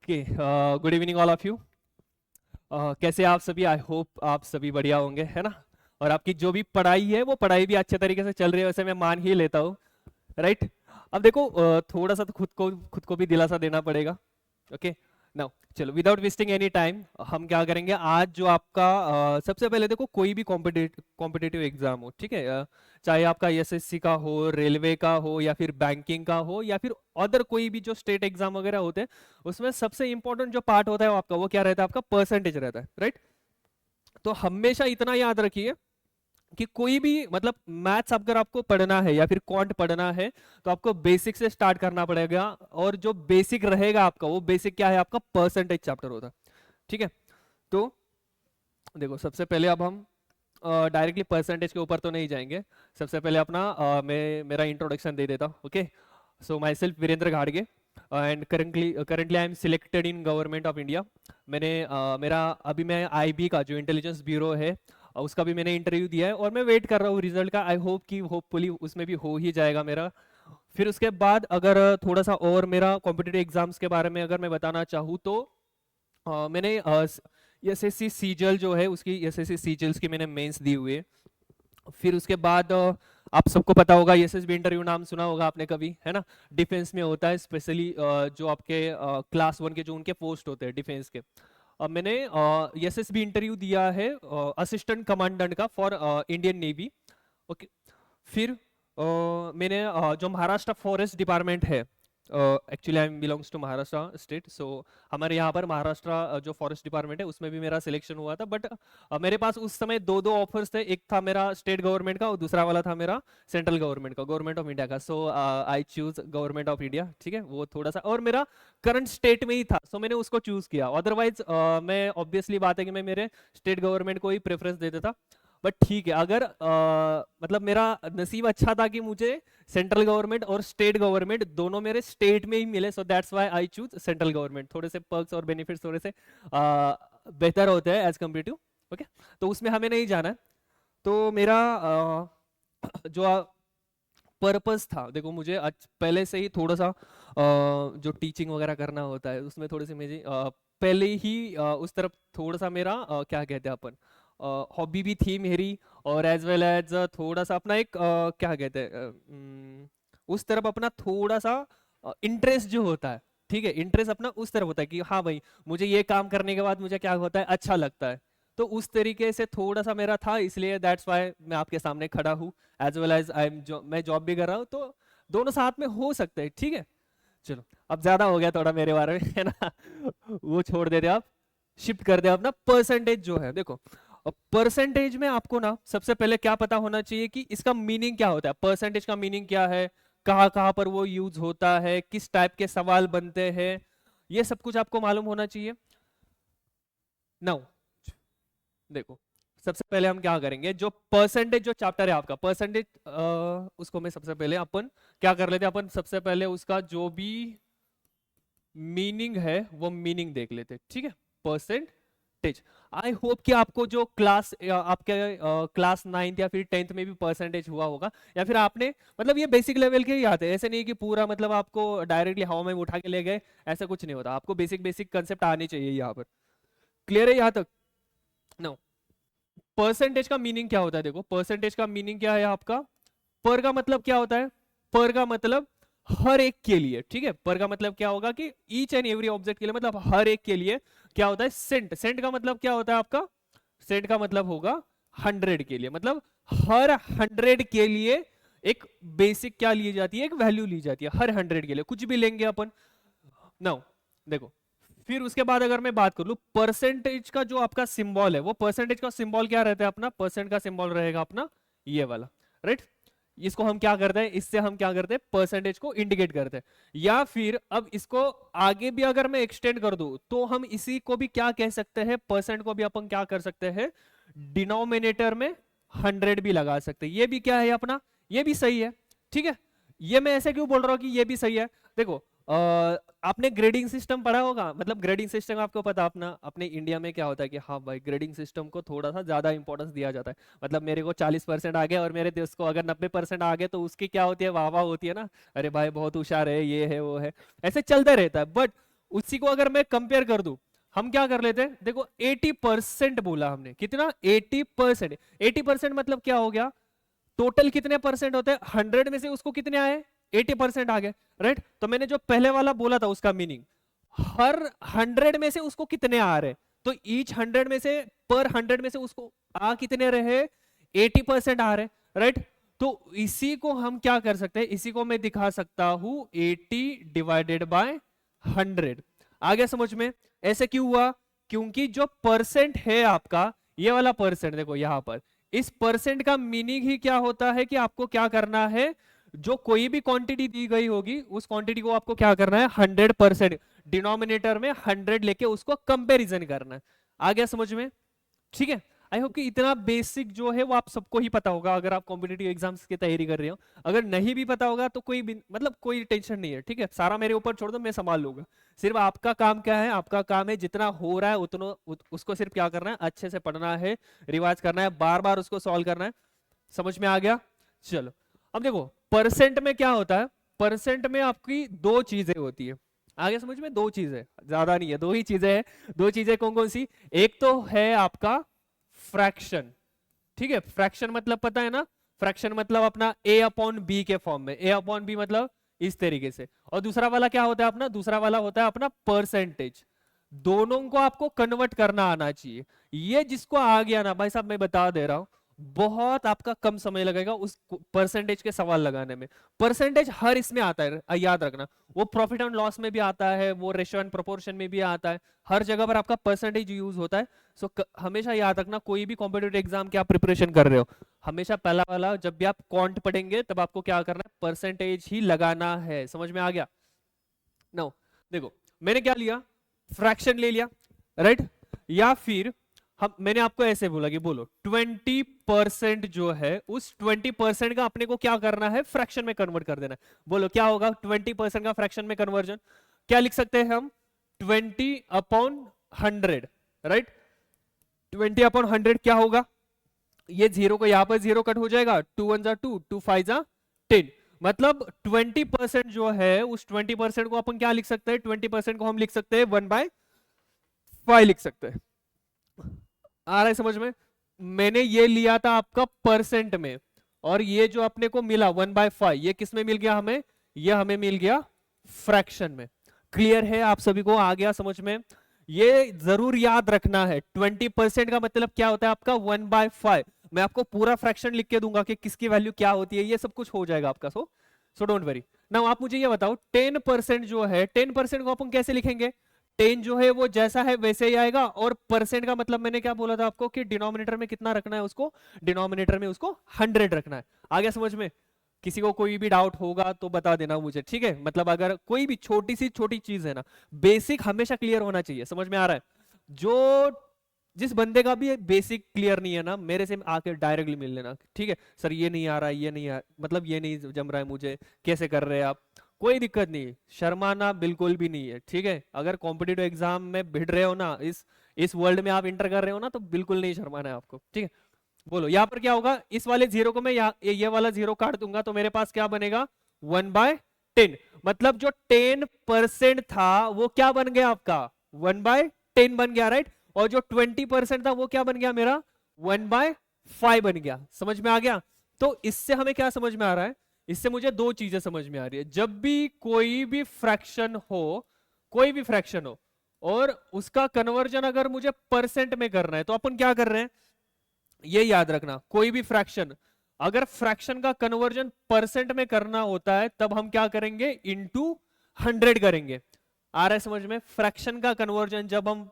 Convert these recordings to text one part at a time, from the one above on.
Okay, good evening all of you. कैसे आप सभी? आई होप आप सभी बढ़िया होंगे, है ना। और आपकी जो भी पढ़ाई है वो पढ़ाई भी अच्छे तरीके से चल रही है, वैसे मैं मान ही लेता हूँ। राइट। अब देखो, थोड़ा सा तो खुद को भी दिलासा देना पड़ेगा। ओके। नाउ चलो, विदाउट वेस्टिंग एनी टाइम हम क्या करेंगे आज, जो आपका सबसे पहले देखो, कोई भी कॉम्पिटिटिव एग्जाम हो, ठीक है, चाहे आपका एसएससी का हो, रेलवे का हो, या फिर बैंकिंग का हो, या फिर अदर कोई भी जो स्टेट एग्जाम वगैरह होते हैं, उसमें सबसे इंपॉर्टेंट जो पार्ट होता है वो आपका, वो क्या रहता है? आपका परसेंटेज रहता है। राइट। तो हमेशा इतना याद रखिए कि कोई भी मतलब मैथ्स अगर आपको पढ़ना है या फिर क्वांट पढ़ना है, तो आपको बेसिक से स्टार्ट करना पड़ेगा। और जो बेसिक रहेगा आपका, वो बेसिक क्या है? आपका परसेंटेज चैप्टर होता है। ठीक है। तो देखो, सबसे पहले अब हम डायरेक्टली परसेंटेज के ऊपर तो नहीं जाएंगे। सबसे पहले अपना मैं मेरा इंट्रोडक्शन दे देता हूँ। Okay. So myself Virendra घाड़गे, and currently I am selected in government of India. मैंने मेरा अभी मैं आईबी का जो इंटेलिजेंस ब्यूरो है, उसका भी मैंने इंटरव्यू दिया है और मैं वेट कर रहा हूँ रिजल्ट का। आई होप कि होपफुली उसमें भी हो ही जाएगा मेरा। फिर उसके बाद अगर थोड़ा सा और मेरा कॉम्पिटिटिव एग्जाम्स के बारे में अगर मैं बताना चाहूँ, तो मैंने एसएससी सीजल जो है, उसकी एसएससी सीजल्स की मैंने मेंस दी हुई है। फिर उसके बाद आप सबको पता होगा, एसएसबी इंटरव्यू नाम सुना होगा आपने कभी, है ना। डिफेंस में होता है, स्पेशली जो आपके क्लास 1 के जो उनके पोस्ट होते हैं डिफेंस के। अब मैंने एसएसबी इंटरव्यू दिया है असिस्टेंट कमांडेंट का फॉर इंडियन नेवी। ओके। फिर मैंने जो महाराष्ट्र फॉरेस्ट डिपार्टमेंट है, actually I belongs to Maharashtra state, so हमारे यहाँ पर महाराष्ट्र जो फॉरेस्ट डिपार्टमेंट है उसमें भी मेरा सिलेक्शन हुआ था। बट मेरे पास उस समय दो दो ऑफर्स थे, एक था मेरा स्टेट गवर्नमेंट का और दूसरा वाला था मेरा सेंट्रल गवर्नमेंट का, गवर्नमेंट ऑफ इंडिया का। So I choose government of India. ठीक है, वो थोड़ा सा और मेरा करंट स्टेट में ही था, सो मैंने उसको चूज किया। अदरवाइज मैं ऑब्वियसली बात है कि मैं मेरे स्टेट गवर्नमेंट को ही प्रेफरेंस देता था। बट ठीक है, अगर मतलब मेरा नसीब अच्छा था कि मुझे सेंट्रल गवर्नमेंट और स्टेट गवर्नमेंट दोनों मेरे स्टेट में ही मिले, so that's why I choose central government. थोड़े से पर्क्स और बेनिफिट्स थोड़े से बेहतर होते हैं एज कम्पेरेटिव। ओके। तो उसमें हमें नहीं जाना है। तो मेरा जो पर्पस था, देखो मुझे पहले से ही थोड़ा सा जो टीचिंग वगैरह करना होता है उसमें थोड़ी सी मुझे पहले ही उस तरफ थोड़ा सा मेरा क्या कहते हैं अपन, हॉबी भी थी मेरी। और एज वेल एज थोड़ा सा अपना एक क्या कहते हैं, उस तरफ अपना थोड़ा सा इंटरेस्ट जो होता है, ठीक है, इंटरेस्ट अपना उस तरफ होता है कि हाँ भाई, मुझे ये काम करने के बाद मुझे क्या होता है, अच्छा लगता है। तो उस तरीके से थोड़ा सा मेरा था, इसलिए दैट्स वाई मैं आपके सामने खड़ा हूँ। एज वेल एज मैं जॉब भी कर रहा हूँ, तो दोनों साथ में हो सकते हैं। ठीक है। चलो, अब ज्यादा हो गया थोड़ा मेरे बारे में, है ना। वो छोड़ देते आप, शिफ्ट कर दे अपना परसेंटेज जो है। देखो, परसेंटेज में आपको ना सबसे पहले क्या पता होना चाहिए कि इसका मीनिंग क्या होता है, परसेंटेज का मीनिंग क्या है, कहाँ कहाँ पर वो यूज होता है, किस टाइप के सवाल बनते हैं, ये सब कुछ आपको मालूम होना चाहिए। नाउ देखो, सबसे पहले हम क्या करेंगे, जो परसेंटेज जो चैप्टर है आपका परसेंटेज, उसको मैं सबसे पहले अपन क्या कर लेते हैं, अपन सबसे पहले उसका जो भी मीनिंग है वो मीनिंग देख लेते हैं। ठीक है। परसेंटेज, आई होप कि आपको जो क्लास आपके क्लास 9th या फिर 10th में भी परसेंटेज हुआ होगा, या फिर आपने मतलब ये बेसिक लेवल के ही आते हैं, ऐसे नहीं कि पूरा मतलब आपको डायरेक्टली हवा में उठा के ले गए, ऐसा कुछ नहीं होता। आपको बेसिक बेसिक कंसेप्ट आने चाहिए यहाँ पर। क्लियर है यहाँ तक? नो। परसेंटेज का मीनिंग क्या होता है? देखो, परसेंटेज का मीनिंग क्या है आपका, पर का मतलब क्या होता है, पर का मतलब हर एक के लिए। ठीक है, पर का मतलब क्या होगा कि ईच एंड एवरी ऑब्जेक्ट के लिए, मतलब हर एक के लिए। क्या होता है सेंट, सेंट का मतलब क्या होता है आपका, सेंट का मतलब होगा 100 के लिए, मतलब हर 100 के लिए एक बेसिक क्या ली जाती है, एक वैल्यू ली जाती है हर 100 के लिए, कुछ भी लेंगे अपन। नाउ देखो, फिर उसके बाद अगर मैं बात कर लूं परसेंटेज का जो आपका सिंबल है, वो परसेंटेज का सिंबल क्या रहता है अपना, परसेंट का सिंबल रहेगा अपना ये वाला। राइट। इसको हम क्या करते हैं, इससे हम क्या करते हैं, परसेंटेज को इंडिकेट करते हैं। या फिर अब इसको आगे भी अगर मैं एक्सटेंड कर दूं, तो हम इसी को भी क्या कह सकते हैं, परसेंट को भी अपन क्या कर सकते हैं, डिनोमिनेटर में 100 भी लगा सकते हैं। ये भी क्या है अपना, ये भी सही है। ठीक है। ये मैं ऐसे क्यों बोल रहा हूं कि ये भी सही है? देखो, आपने ग्रेडिंग सिस्टम पढ़ा होगा, मतलब ग्रेडिंग सिस्टम आपको पता, अपना अपने इंडिया में क्या होता है कि हाँ भाई, ग्रेडिंग सिस्टम को थोड़ा सा ज्यादा इंपॉर्टेंस दिया जाता है। मतलब मेरे को 40% आ गया और मेरे दोस्त को अगर 90% आ गए, तो उसकी क्या होती है, वाह वाह होती है ना, अरे भाई बहुत होशियार है, ये है वो है, ऐसे चलता रहता है। बट उसी को अगर मैं कंपेयर कर दूं, हम क्या कर लेते हैं, देखो 80% बोला हमने, कितना 80%। 80% मतलब क्या हो गया, टोटल कितने परसेंट होते हैं, 100 में से उसको कितने आए, 80% आ गए, राइट। तो मैंने जो पहले वाला बोला था उसका मीनिंग, हर 100 में से उसको कितने आ रहे, तो ईच 100 में से, पर 100 में से उसको आ कितने रहे, 80% आ रहे, राइट। तो इसी को हम क्या कर सकते हैं, इसी को मैं दिखा सकता हूं 80 डिवाइडेड बाय 100। आगे समझ में, ऐसे क्यों हुआ, क्योंकि जो परसेंट है आपका, ये वाला परसेंट देखो यहां पर, इस परसेंट का मीनिंग ही क्या होता है कि आपको क्या करना है, जो कोई भी क्वांटिटी दी गई होगी उस क्वांटिटी को आपको क्या करना है, 100%, डिनोमिनेटर में 100 लेके उसको कंपैरिजन करना है। आ गया समझ में, ठीक है। आई होप कि इतना बेसिक जो है वो आप सबको ही पता होगा, अगर आप कॉम्पिटिटिव एग्जाम्स की तैयारी कर रहे हो। अगर नहीं भी पता होगा तो कोई भी मतलब कोई टेंशन नहीं है, ठीक है, सारा मेरे ऊपर छोड़ दो, मैं संभाल लूंगा। सिर्फ आपका काम क्या है, आपका काम है जितना हो रहा है उतना उसको सिर्फ क्या करना है, अच्छे से पढ़ना है, रिवाइज करना है, बार बार उसको सॉल्व करना है। समझ में आ गया, चलो। अब देखो परसेंट में क्या होता है, परसेंट में आपकी दो चीजें होती है, आगे समझ में, दो चीजें, ज्यादा नहीं है, दो ही चीजें हैं। दो चीजें कौन कौन सी, एक तो है आपका फ्रैक्शन, ठीक है, फ्रैक्शन मतलब पता है ना, फ्रैक्शन मतलब अपना a अपॉन बी के फॉर्म में, a अपॉन बी मतलब इस तरीके से। और दूसरा वाला क्या होता है अपना, दूसरा वाला होता है अपना परसेंटेज। दोनों को आपको कन्वर्ट करना आना चाहिए। ये जिसको आ गया ना भाई साहब, मैं बता दे रहा हूं, बहुत आपका कम समय लगेगा उस परसेंटेज के सवाल लगाने में। परसेंटेज हर इसमें आता है, याद रखना, वो प्रॉफिट एंड लॉस में भी आता है, वो रेशियो एंड प्रोपोर्शन में भी आता है, हर जगह पर आपका परसेंटेज यूज होता है। सो हमेशा याद रखना, कोई भी कॉम्पिटिटिव एग्जाम की आप प्रिपरेशन कर रहे हो, हमेशा पहला वाला जब भी आप क्वांट पढ़ेंगे तब आपको क्या करना है, परसेंटेज ही लगाना है। समझ में आ गया। नो देखो मैंने क्या लिया, फ्रैक्शन ले लिया, राइट। या फिर हम, मैंने आपको ऐसे बोला कि बोलो 20% जो है, उस 20% का अपने को क्या करना है, फ्रैक्शन में कन्वर्ट कर देना है। बोलो क्या होगा 20% का फ्रैक्शन में कन्वर्जन, क्या लिख सकते हैं हम, 20/100, राइट। 20/100 क्या होगा, ये जीरो को यहां पर जीरो कट हो जाएगा, 2 1 जा 2, 2 5 जा 10, मतलब 20% जो है उस 20% को अपन क्या लिख सकते हैं, 20% को हम लिख सकते हैं 1/5 लिख सकते हैं। आ रहा है समझ में, मैंने ये लिया था आपका परसेंट में, और ये जो अपने को मिला 1/5, ये किस में मिल गया हमें, ये हमें मिल गया फ्रैक्शन में। क्लियर है आप सभी को, आ गया समझ में। ये जरूर याद रखना है, 20% का मतलब क्या होता है आपका 1/5। मैं आपको पूरा फ्रैक्शन लिख के दूंगा कि किसकी वैल्यू क्या होती है, ये सब कुछ हो जाएगा आपका। So don't worry. नाउ आप मुझे ये बताओ 10% जो है, 10% को अपन कैसे लिखेंगे, 10 जो है वो जैसा है वैसे ही आएगा, और परसेंट का मतलब मैंने क्या बोला था आपको कि डिनोमिनेटर में कितना रखना है उसको, डिनोमिनेटर में उसको 100 रखना है। आ गया समझ में। किसी को कोई भी डाउट होगा तो बता देना मुझे, ठीक है, मतलब अगर कोई भी छोटी सी छोटी चीज है ना, बेसिक हमेशा क्लियर होना चाहिए। समझ में आ रहा है, जो जिस बंदे का भी बेसिक क्लियर नहीं है ना, मेरे से आके डायरेक्टली मिल लेना, ठीक है, सर ये नहीं आ रहा है, ये नहीं आ, मतलब ये नहीं जम रहा है मुझे, कैसे कर रहे हैं आप, कोई दिक्कत नहीं, शर्माना बिल्कुल भी नहीं है, ठीक है। अगर कॉम्पिटिटिव एग्जाम में भिड़ रहे हो ना, इस वर्ल्ड में आप इंटर कर रहे हो ना, तो बिल्कुल नहीं शर्माना है आपको, ठीक है। बोलो यहाँ पर क्या होगा, इस वाले जीरो को मैं ये वाला जीरो काट दूंगा तो मेरे पास क्या बनेगा, 1/10, मतलब जो 10% था वो क्या बन गया आपका, 1/10 बन गया, राइट। और जो 20% था वो क्या बन गया मेरा, 1/5 बन गया। समझ में आ गया। तो इससे हमें क्या समझ में आ रहा है, इससे मुझे दो चीजें समझ में आ रही है। जब भी कोई भी फ्रैक्शन हो, कोई भी फ्रैक्शन हो, और उसका कन्वर्जन अगर मुझे परसेंट में करना है, तो अपन क्या कर रहे हैं, ये याद रखना, कोई भी फ्रैक्शन, अगर फ्रैक्शन का कन्वर्जन परसेंट में करना होता है तब हम क्या करेंगे, इनटू 100 करेंगे। आ रहा है समझ में, फ्रैक्शन का कन्वर्जन जब हम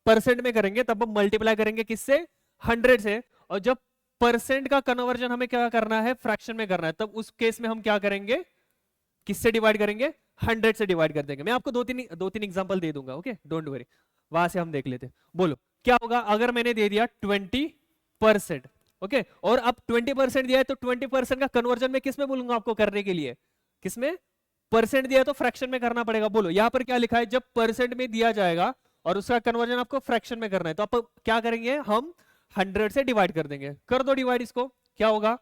परसेंट में करेंगे तब हम मल्टीप्लाई करेंगे किससे, 100 से। और जब परसेंट का कन्वर्जन हमें क्या करना है, फ्रैक्शन में करना है, तब उस केस में हम क्या करेंगे, किससे डिवाइड करेंगे, 100 से डिवाइड कर देंगे। मैं आपको दो तीन एग्जांपल दे दूंगा, ओके, डोंट वरी, वहां से हम देख लेते। बोलो क्या होगा अगर मैंने दे दिया 20%, ओके, और अब 20% दिया है, तो 20% का कन्वर्जन में किस में बोलूंगा आपको करने के लिए, किसमें, परसेंट दिया है तो फ्रैक्शन में करना पड़ेगा। बोलो यहां पर क्या लिखा है, जब परसेंट में दिया जाएगा और उसका कन्वर्जन आपको फ्रैक्शन में करना है, तो आप क्या करेंगे, हम 100 से डिवाइड कर देंगे। कर दो डिवाइड इसको, क्या होगा,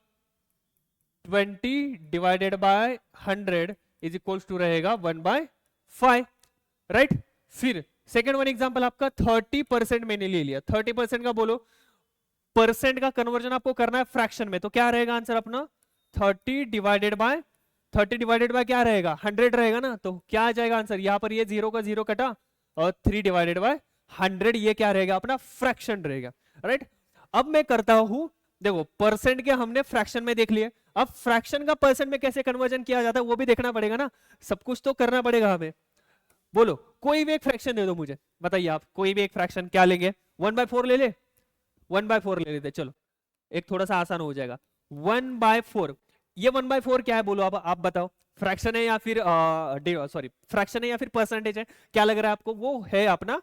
20 divided by 100 is equals to रहेगा 1/5। राइट। फिर सेकंड वन एग्जांपल आपका 30% मैंने ले लिया, 30% का बोलो, परसेंट का कन्वर्जन आपको करना है फ्रैक्शन में, तो क्या रहेगा आंसर अपना 30 डिवाइडेड बाय, 30 डिवाइडेड बाय क्या रहेगा 100 रहेगा ना, तो क्या आ जाएगा आंसर, यहाँ पर ये 0 का 0 कटा और 3 डिवाइडेड बाय 100, ये क्या रहेगा अपना फ्रैक्शन रहेगा, राइट। अब मैं करता हूं, देखो परसेंट के हमने फ्रैक्शन में देख लिए, अब फ्रैक्शन का परसेंट में कैसे कन्वर्जन किया जाता है वो भी देखना पड़ेगा ना, सब कुछ तो करना पड़ेगा हमें। बोलो कोई भी एक फ्रैक्शन दे दो मुझे, बताइए आप कोई भी एक फ्रैक्शन, क्या लेंगे 1/4 ले ले, 1/4 ले लेते, चलो एक थोड़ा सा आसान हो जाएगा। 1/4, ये 1/4 क्या है बोलो आप बताओ, फ्रैक्शन है या फिर सॉरी फ्रैक्शन है या फिर परसेंटेज है, क्या लग रहा है आपको, वो है अपना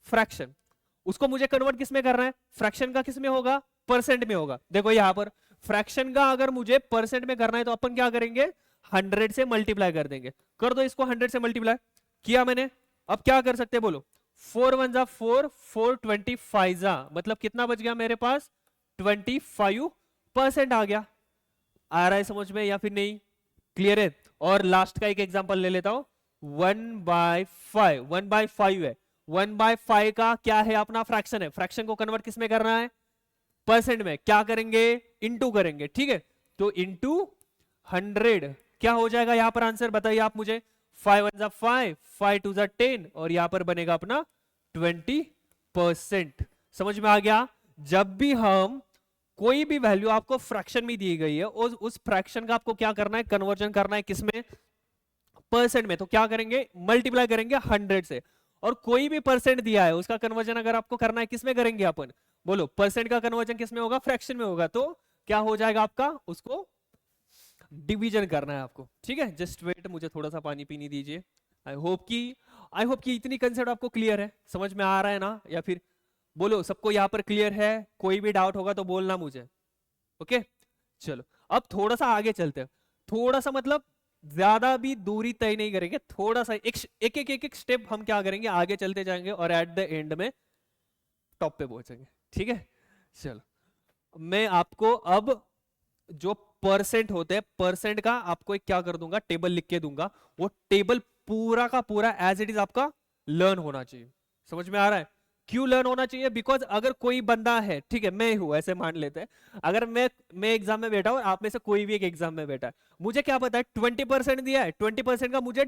फ्रैक्शन। उसको मुझे कन्वर्ट किस में करना है, फ्रैक्शन का किस में होगा, परसेंट में होगा। देखो यहां पर फ्रैक्शन का अगर मुझे परसेंट में करना है तो अपन क्या करेंगे 100 से मल्टीप्लाई कर देंगे, कर दो इसको 100 से मल्टीप्लाई किया मैंने। अब क्या कर सकते हैं बोलो, 4 1 जा 4, 4 25 जा, मतलब कितना बच गया मेरे पास 25% आ गया। आ रहा है समझ में या फिर नहीं, क्लियर है। और लास्ट का एक एग्जांपल ले लेता हूं, 1/5, 1/5 है, 1/5 का क्या है अपना फ्रैक्शन है, फ्रैक्शन को कन्वर्ट किस में करना है परसेंट में, क्या करेंगे इनटू करेंगे, ठीक है। तो इनटू 100 क्या हो जाएगा यहां पर आंसर बताइए आप मुझे, 5 1 जा 5, 5 2 जा 10 और यहां पर बनेगा अपना 20%। समझ में आ गया। जब भी हम कोई भी वैल्यू आपको फ्रैक्शन में दी गई है और उस फ्रैक्शन का आपको क्या करना है कन्वर्जन करना है किसमें परसेंट में, तो क्या करेंगे मल्टीप्लाई करेंगे 100 से। और कोई भी परसेंट दिया है उसका कन्वर्जन अगर आपको करना है किसमें करेंगे अपन, बोलो परसेंट का कन्वर्जन किसमें होगा फ्रैक्शन में होगा, तो क्या हो जाएगा आपका उसको डिवीजन करना है आपको, ठीक है। जस्ट वेट, मुझे थोड़ा सा पानी पीने दीजिए। आई होप कि इतनी कंसेप्ट आपको क्लियर है, समझ में आ रहा है ना, या फिर बोलो सबको यहाँ पर क्लियर है, कोई भी डाउट होगा तो बोलना मुझे, ओके। चलो अब थोड़ा सा आगे चलते हैं, थोड़ा सा मतलब ज्यादा भी दूरी तय नहीं करेंगे, थोड़ा सा एक स्टेप हम क्या करेंगे आगे चलते जाएंगे और एट द एंड में टॉप पे पहुंचेंगे, ठीक है। चलो मैं आपको अब जो परसेंट होते हैं परसेंट का आपको एक क्या कर दूंगा टेबल लिख के दूंगा, वो टेबल पूरा का पूरा एज इट इज आपका लर्न होना चाहिए। समझ में आ रहा है क्यों लर्न होना चाहिए, बिकॉज अगर कोई बंदा है, ठीक है मैं हूं ऐसे मान लेते हैं, अगर मैं एग्जाम में बैठा हूं और आप में से कोई भी एक एग्जाम में बैठा है, मुझे क्या पता है 20% दिया है, 20% का मुझे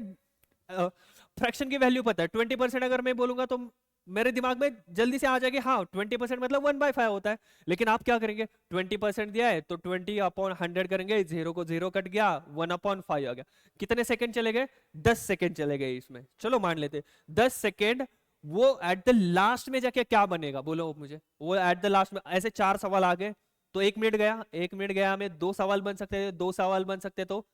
फ्रैक्शन की वैल्यू पता है, 20% अगर मैं बोलूंगा तो मेरे दिमाग में जल्दी से आ जाएगी, हाँ 20% मतलब 1/5 होता है। लेकिन आप क्या करेंगे 20% दिया है तो 20/100 करेंगे, 0 को 0 कट गया, 1/5 आ गया, कितने सेकंड चले गए 10 सेकंड चले गए इसमें, चलो मान लेते 10 सेकंड। वो एट द लास्ट में जाके क्या बनेगा बोलो मुझे, वो एट द लास्ट में ऐसे 4 सवाल आ गए तो 1 मिनट गया, 1 मिनट गया में 2 सवाल बन सकते थे, 2 सवाल बन सकते तो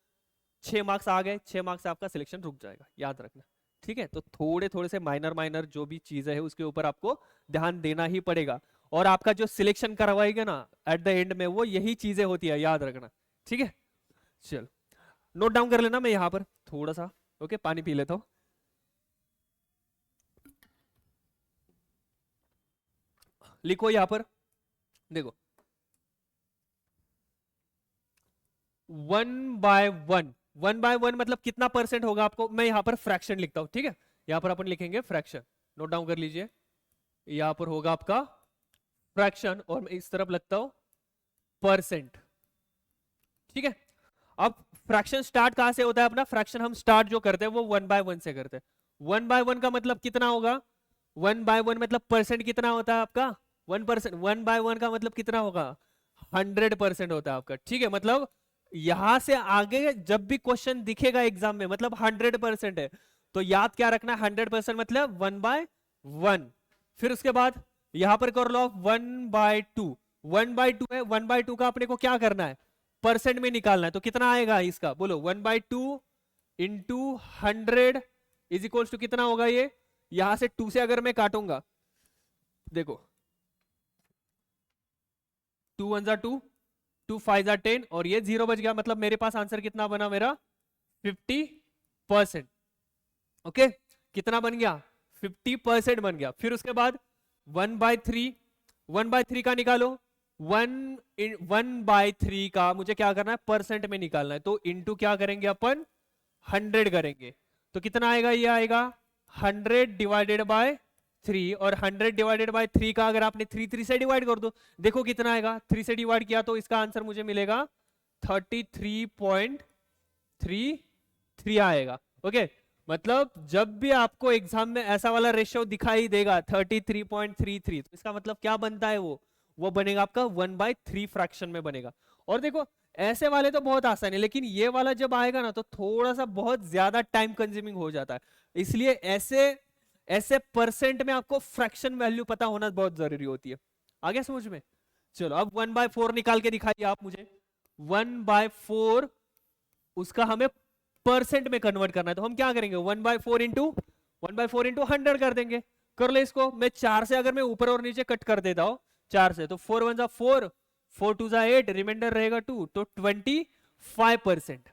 6 मार्क्स आ गए, 6 मार्क्स से आपका सिलेक्शन रुक जाएगा, याद रखना, ठीक है। तो थोड़े थोड़े से माइनर माइनर जो भी चीजें है उसके ऊपर आपको ध्यान देना ही पड़ेगा, और आपका जो सिलेक्शन करवाएगा ना एट द एंड में वो यही चीजें होती है, याद रखना, ठीक है। चलो नोट डाउन कर लेना, मैं यहां पर थोड़ा सा ओके पानी पी लेता हूं। लिखो यहां पर देखो 1/1, 1/1 मतलब कितना परसेंट होगा आपको, मैं यहां पर फ्रैक्शन लिखता हूं, ठीक है। यहां पर अपन लिखेंगे फ्रैक्शन, नोट डाउन कर लीजिए, यहां पर होगा आपका फ्रैक्शन और मैं इस तरफ लगता हूं परसेंट, ठीक है। अब फ्रैक्शन स्टार्ट कहां से होता है अपना, फ्रैक्शन हम स्टार्ट जो करते हैं वो 1/1 से करते हैं। 1/1 का मतलब कितना होगा, 1/1 मतलब परसेंट कितना होता है आपका 1%, 1/1 का मतलब कितना होगा 100% होता है आपका, ठीक है। मतलब यहां से आगे जब भी क्वेश्चन दिखेगा एग्जाम में मतलब 100% है, तो याद क्या रखना 100% मतलब 1/1। फिर उसके बाद यहां पर कर लो 1/2, 1/2 है, 1/2 का अपने को क्या करना है परसेंट में निकालना है, तो कितना आएगा इसका बोलो 1/2 इंटू 100 इज इक्वल्स टू कितना होगा ये, यहां से 2 से अगर मैं काटूंगा देखो 2 1 जा 2, 2 5 जा 10 और ये 0 बच गया, मतलब मेरे पास आंसर कितना बना मेरा 50%, ओके कितना बन गया 50% बन गया। फिर उसके बाद 1/3, 1/3 का निकालो, 1/3 का मुझे क्या करना है परसेंट में निकालना है, तो इंटू क्या करेंगे अपन 100 करेंगे, तो कितना आएगा ये आएगा 100 डिवाइडेड बाय 3, और 100 डिवाइडेड बाय 3 का अगर आपने 3 से डिवाइड कर दो, देखो कितना आएगा। 3 से डिवाइड किया तो इसका आंसर मुझे मिलेगा 33.33 आएगा। ओके, मतलब जब भी आपको एग्जाम में ऐसा वाला रेशियो दिखाई देगा 33.33, तो इसका मतलब क्या बनता है, वो बनेगा आपका 1/3 फ्रैक्शन में बनेगा। और देखो ऐसे वाले तो बहुत आसान है, लेकिन ये वाला जब आएगा ना तो थोड़ा सा बहुत ज्यादा टाइम कंज्यूमिंग हो जाता है। इसलिए ऐसे परसेंट में आपको फ्रैक्शन वैल्यू पता होना बहुत जरूरी होती है। आगे समझ में? चलो अब 1/4 निकाल के दिखाइए आप मुझे। 1/4 उसका हमें परसेंट में कन्वर्ट करना है, तो हम क्या करेंगे, 1/4 इंटू 100 कर देंगे। कर ले इसको। मैं 4 से अगर मैं ऊपर और नीचे कट कर देता हूं, 4 से, तो 4 1 4, 4 2 8, रिमाइंडर रहेगा 2, तो 25%।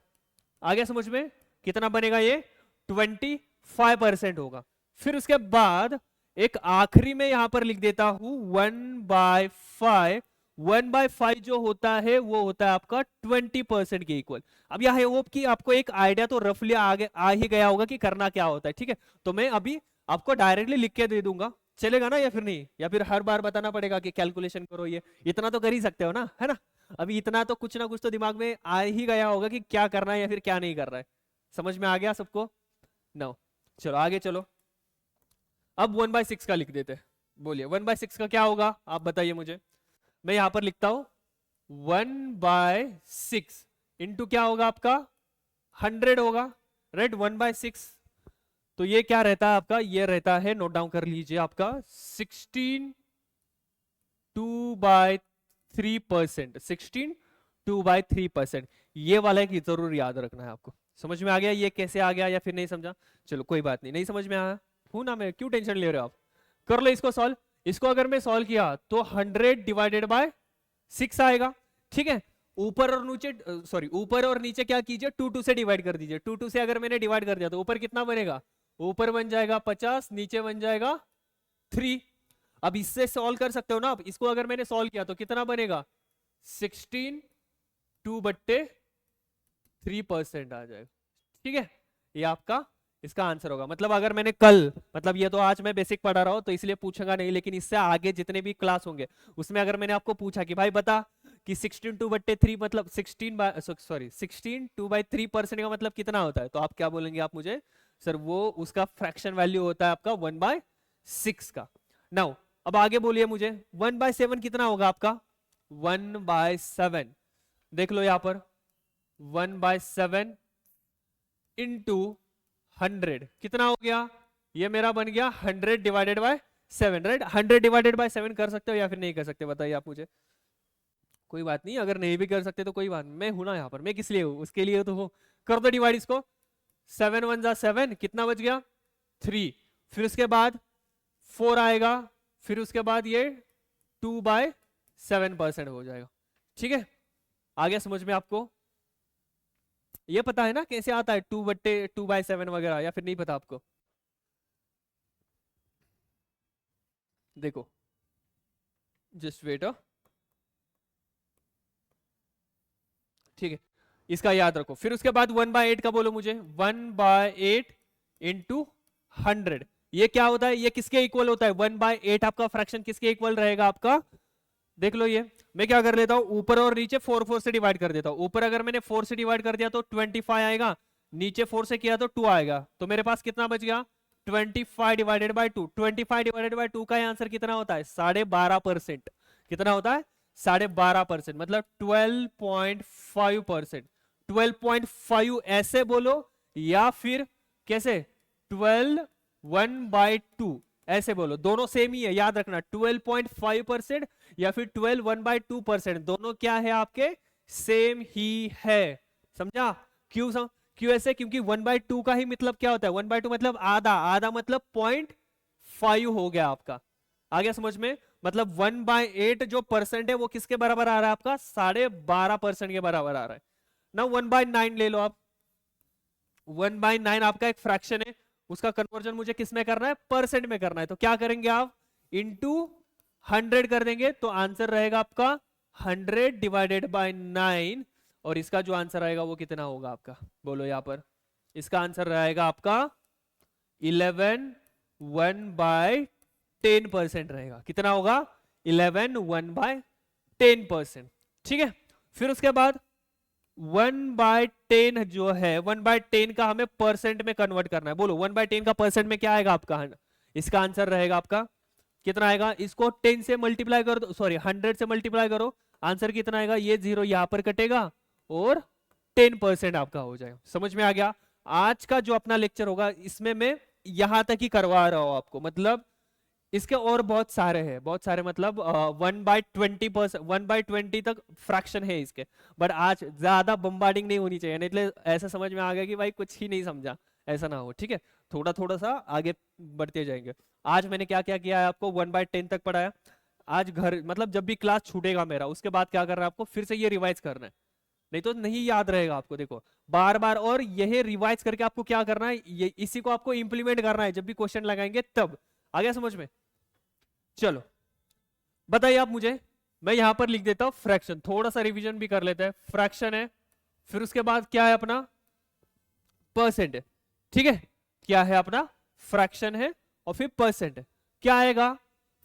आगे समझ में? कितना बनेगा ये? 25% होगा। फिर उसके बाद एक आखिरी में यहां पर लिख देता हूं 1/5। 1/5 जो होता है वो होता है आपका 20% के इक्वल। अब यह होप कि आपको एक आइडिया तो रफली आगे आ ही गया होगा कि करना क्या होता है। ठीक है, तो मैं अभी आपको डायरेक्टली लिख के दे दूंगा, चलेगा ना? या फिर नहीं, या फिर हर बार बताना पड़ेगा कि कैलकुलेशन करो? ये इतना तो कर ही सकते हो ना, है ना? अभी इतना तो कुछ ना कुछ तो दिमाग में आ ही गया होगा कि क्या करना है या फिर क्या नहीं कर रहा है। समझ में आ गया सबको? नो, चलो आगे चलो। अब 1/6 का लिख देते हैं। बोलिए 1/6 का क्या होगा, आप बताइए मुझे। मैं यहां पर लिखता हूं 1/6 इंटू क्या होगा आपका, 100 होगा, राइट? 1/6 तो ये क्या रहता है आपका, ये रहता है, नोट डाउन कर लीजिए, आपका 16 2/3%। 16 2/3%। ये वाला एक जरूर याद रखना है आपको। समझ में आ गया ये कैसे आ गया, या फिर नहीं समझा? चलो कोई बात नहीं, नहीं समझ में आया हूं ना मैं, क्यों टेंशन ले रहे हो आप? कर लो इसको सॉल्व। इसको अगर मैं सॉल्व किया तो 100 डिवाइडेड बाय 6 आएगा। ठीक है, ऊपर और नीचे, सॉरी ऊपर और नीचे क्या कीजिए, 2 2 से डिवाइड कर दीजिए। 2 2 से अगर मैंने डिवाइड कर दिया तो ऊपर कितना बनेगा, ऊपर बन जाएगा 50, नीचे बन जाएगा 3। अब इससे सॉल्व कर सकते हो ना आप। इसको अगर मैंने सॉल्व किया तो कितना बनेगा, 16 2/3% आ जाएगा। ठीक है, ये आपका इसका आंसर होगा। मतलब अगर मैंने कल, मतलब ये तो आज मैं बेसिक पढ़ा रहा हूं तो इसलिए पूछूंगा नहीं, लेकिन इससे आगे जितने भी क्लास होंगे उसमें अगर मैंने आपको पूछा कि भाई बता कि 16 2/3 मतलब 16 2/3% का मतलब कितना होता है, तो आप क्या बोलेंगे आप मुझे, सर वो उसका फ्रैक्शन वैल्यू होता है आपका 1/6 का। नाउ अब आगे बोलिए मुझे 1/7 कितना होगा आपका। 1/7 देख लो यहां पर, 1/7 इंटू 100 कितना हो गया, ये मेरा बन गया 100 divided by 7, right? 100 divided by 7 कर सकते हो या फिर नहीं कर सकते, बताइए आप मुझे। कोई बात नहीं, अगर नहीं भी कर सकते तो कोई बात नहीं, मैं हूं ना यहाँ पर, मैं किस लिए हूं, उसके लिए तो हो। कर दो डिवाइड इसको। 7 1 जा 7, कितना बच गया 3। फिर उसके बाद 4 आएगा, फिर उसके बाद ये 2/7% हो जाएगा। ठीक है, आ गया समझ में आपको? ये पता है ना कैसे आता है 2/7 वगैरह, या फिर नहीं पता आपको? देखो जस्ट वेट। ठीक है, इसका याद रखो। फिर उसके बाद 1/8 का बोलो मुझे। 1/8 इंटू 100 ये क्या होता है, ये किसके इक्वल होता है? 1/8 आपका फ्रैक्शन किसके इक्वल रहेगा आपका, देख लो। ये मैं क्या कर लेता हूं, ऊपर और नीचे 4 4 से डिवाइड कर देता हूं। ऊपर अगर मैंने 4 से डिवाइड कर दिया तो 25 आएगा, नीचे 4 से किया तो 2 आएगा, तो मेरे पास कितना बच गया 25 डिवाइडेड बाय 2। 25 डिवाइडेड बाय 2 का आंसर कितना होता है, 12.5%। कितना होता है, 12.5%, मतलब 12.5%। 12.5 ऐसे बोलो, या फिर कैसे 12 1/2 ऐसे बोलो, दोनों सेम ही है, याद रखना। 12.5% या फिर 12 1/2%, दोनों क्या है आपके, सेम ही है। समझा? क्यों ऐसे? क्योंकि 1/2 का ही मतलब क्या होता है, 1/2 मतलब आधा, आधा मतलब 0.5 हो गया आपका। आ गया समझ में? मतलब 1/8 जो परसेंट है वो किसके बराबर आ रहा है आपका, 12.5% के बराबर आ रहा है ना। 1/9 ले लो आप। 1/9 आपका एक फ्रैक्शन है, उसका कन्वर्जन मुझे किस में करना है, परसेंट में करना है। तो क्या करेंगे आप, इंटू 100 कर देंगे, तो आंसर रहेगा आपका 100 डिवाइडेड बाय 9। और इसका जो आंसर आएगा वो कितना होगा आपका, बोलो यहां पर। इसका आंसर रहेगा आपका 11 1/10% रहेगा। कितना होगा? 11 1/10%। ठीक है, फिर उसके बाद 1/10 जो है 1/10 का हमें परसेंट में कन्वर्ट करना है। बोलो 1/10 का परसेंट में क्या आएगा आपका? इसका आंसर रहेगा आपका कितना आएगा? इसको 10 से मल्टीप्लाई कर दो, सॉरी 100 से मल्टीप्लाई करो, आंसर कितना आएगा? ये 0 यहां पर कटेगा और 10% आपका हो जाएगा। समझ में आ गया? आज का जो अपना लेक्चर होगा इसमें मैं यहां तक ही करवा रहा हूं आपको, मतलब इसके और बहुत सारे हैं, बहुत सारे मतलब 1/20%, 1/20 तक फ्रैक्शन है इसके, बट आज ज्यादा बम्बार्डिंग नहीं होनी चाहिए, नहीं इसलिए ऐसा समझ में आ गया कि भाई कुछ ही नहीं समझा, ऐसा ना हो। ठीक है, थोड़ा थोड़ा सा आगे बढ़ते जाएंगे। आज मैंने क्या क्या किया है आपको? 1/10 तक पढ़ाया। आज घर मतलब जब भी क्लास छूटेगा मेरा उसके बाद क्या करना है आपको? फिर से ये रिवाइज करना है, नहीं तो नहीं याद रहेगा आपको। देखो बार बार, और यही रिवाइज करके आपको क्या करना है? ये इसी को आपको इंप्लीमेंट करना है जब भी क्वेश्चन लगाएंगे तब। आ गया समझ में? चलो बताइए आप मुझे, मैं यहां पर लिख देता हूं फ्रैक्शन, थोड़ा सा रिवीजन भी कर लेते हैं। फ्रैक्शन है, फिर उसके बाद क्या है अपना? परसेंट है। ठीक है, क्या है अपना? फ्रैक्शन है और फिर परसेंट है। क्या आएगा?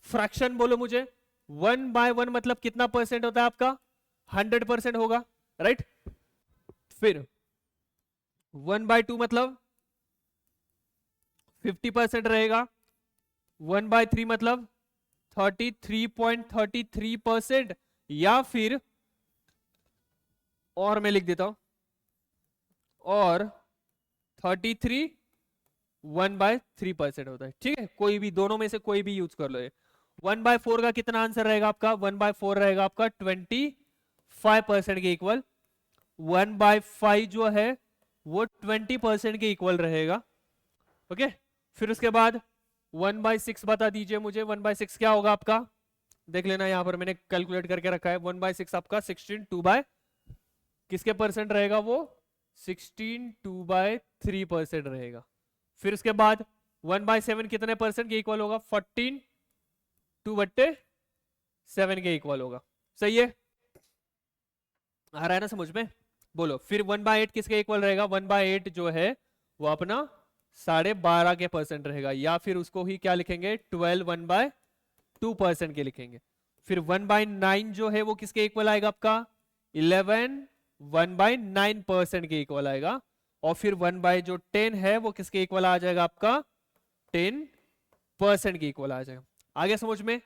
फ्रैक्शन बोलो मुझे। 1/1 मतलब कितना परसेंट होता है आपका? 100% होगा, राइट। फिर 1/2 मतलब 50% रहेगा। 1/3 मतलब 33.33%, या फिर और मैं लिख देता हूं, और 33 1/3% होता है। ठीक है, कोई भी दोनों में से कोई भी यूज कर लो। 1/4 का कितना आंसर रहेगा आपका? 1/4 रहेगा आपका 25% के इक्वल। 1/5 जो है वो 20% के इक्वल रहेगा। ओके, फिर उसके बाद 1/6 बता दीजिए मुझे। 1/6 क्या होगा आपका? देख लेना, यहां पर मैंने कैलकुलेट करके रखा है। 1/6 आपका 16 2 किसके परसेंट रहेगा? वो 16 2/3% रहेगा। फिर उसके बाद 1/7 कितने परसेंट के इक्वल होगा? 14 2/7 के इक्वल होगा। सही है, आ रहा है ना समझ में? बोलो फिर 1/8 किसके इक्वल रहेगा? 1/8 जो है वो अपना 12.5 के परसेंट रहेगा, या फिर उसको ही क्या लिखेंगे? 12 1/2% के लिखेंगे। फिर 1/9 जो है वो किसके इक्वल आएगा आपका? 11 1/9% के इक्वल आएगा। और फिर 1/10 है वो किसके इक्वल आ जाएगा आपका? 10% के इक्वल आ जाएगा। आगे समझ में?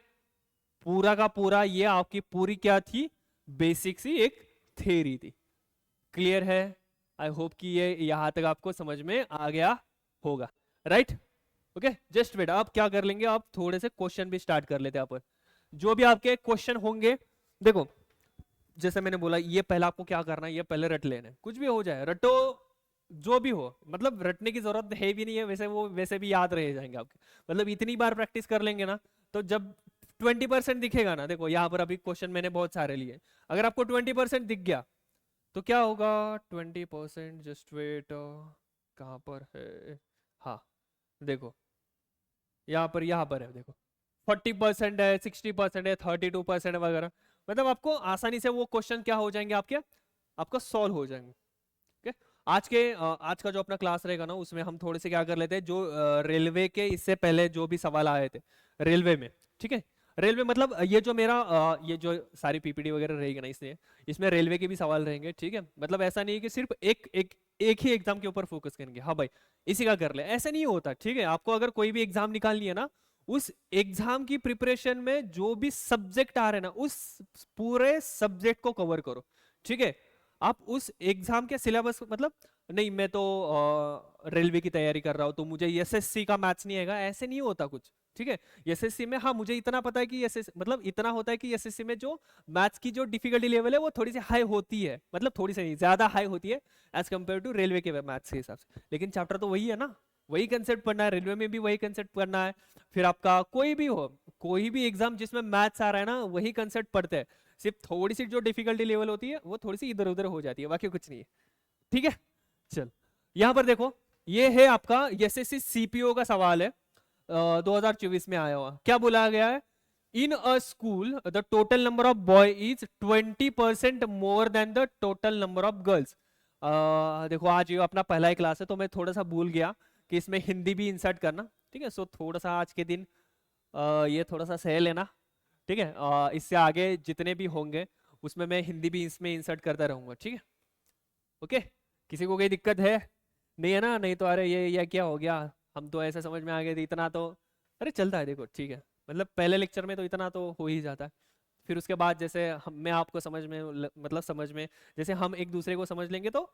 पूरा का पूरा ये आपकी पूरी क्या थी? बेसिक सी एक थ्योरी थी। क्लियर है? आई होप कि ये यहां तक आपको समझ में आ गया होगा, राइट? ओके, जस्ट वेट, आप क्या कर लेंगे? आप थोड़े से क्वेश्चन भी स्टार्ट कर लेते हैं। आप जो भी आपके क्वेश्चन होंगे, देखो जैसे मैंने बोला, ये पहले आपको क्या करना है? ये पहले रट लेना है। कुछ भी हो जाए रटो, जो भी हो, मतलब रटने की जरूरत है भी नहीं है वैसे, वो वैसे भी याद रह जाएंगे आपके। मतलब इतनी बार प्रैक्टिस कर लेंगे ना, तो जब 20% दिखेगा ना, देखो यहाँ पर अभी क्वेश्चन मैंने बहुत सारे लिए, अगर आपको 20% दिख गया तो क्या होगा? 20%, जस्ट वेट, कहां पर है? हाँ देखो, यहाँ पर है, देखो 40% है, 60% है, 32% है वगैरह। मतलब आपको आसानी से वो क्वेश्चन क्या हो जाएंगे आपके? आपको सॉल्व हो जाएंगे। okay? आज का जो अपना क्लास रहेगा ना, उसमें हम थोड़े से क्या कर लेते हैं, जो रेलवे के इससे पहले जो भी सवाल आए थे रेलवे में, ठीक है? रेलवे मतलब ये जो मेरा ये जो सारी पीपीटी वगैरह रहेगी ना, इसमें रेलवे के भी सवाल रहेंगे। ठीक है, मतलब ऐसा नहीं है कि सिर्फ एक ही एग्जाम के ऊपर फोकस करेंगे, हाँ भाई इसी का कर ले, ऐसा नहीं होता। ठीक है, आपको अगर कोई भी एग्जाम निकालनी है ना, उस एग्जाम की प्रिपरेशन में जो भी सब्जेक्ट आ रहे हैं ना, उस पूरे सब्जेक्ट को कवर करो। ठीक है, आप उस एग्जाम के सिलेबस, मतलब नहीं मैं तो रेलवे की तैयारी कर रहा हूं तो मुझे एसएससी का मैथ्स नहीं आएगा, ऐसे नहीं होता कुछ। ठीक है, एसएससी में हाँ मुझे इतना पता है कि एसएससी मतलब इतना होता है कि एसएससी में जो मैथ्स की जो डिफिकल्टी लेवल है वो थोड़ी सी हाई होती है, मतलब थोड़ी सी नहीं, ज्यादा हाई होती है एज कम्पेयर टू रेलवे के मैथ्स के हिसाब से। लेकिन चैप्टर तो वही है ना, वही कंसेप्ट पढ़ना है, रेलवे में भी वही कंसेप्ट पढ़ना है। फिर आपका कोई भी हो, कोई भी एग्जाम जिसमें मैथ्स आ रहा है ना, वही कंसेप्ट पढ़ते हैं। सिर्फ थोड़ी सी जो डिफिकल्टी लेवल होती है वो थोड़ी सी इधर उधर हो जाती है, बाकी कुछ नहीं है। ठीक है, चल यहां पर देखो, ये है आपका एसएससी सीपीओ का सवाल है, 2024 में आया हुआ। क्या बोला गया है? In a school the total number of boy is 20% more than the total number of girls. देखो आज ये अपना पहला ही क्लास है तो मैं थोड़ा सा भूल गया कि इसमें हिंदी भी इंसर्ट करना, ठीक है। सो थोड़ा सा आज के दिन ये थोड़ा सा सह लेना, ठीक है। इससे आगे जितने भी होंगे उसमें मैं हिंदी भी इसमें इंसर्ट करता रहूंगा, ठीक है। ओके, किसी को कोई दिक्कत है? नहीं है ना? नहीं तो अरे ये क्या हो गया, हम तो ऐसे समझ में आ गए थे इतना तो, अरे चलता है देखो, ठीक है। मतलब पहले लेक्चर में तो इतना तो हो ही जाता है, फिर उसके बाद जैसे मैं आपको समझ में मतलब समझ में जैसे हम एक दूसरे को समझ लेंगे तो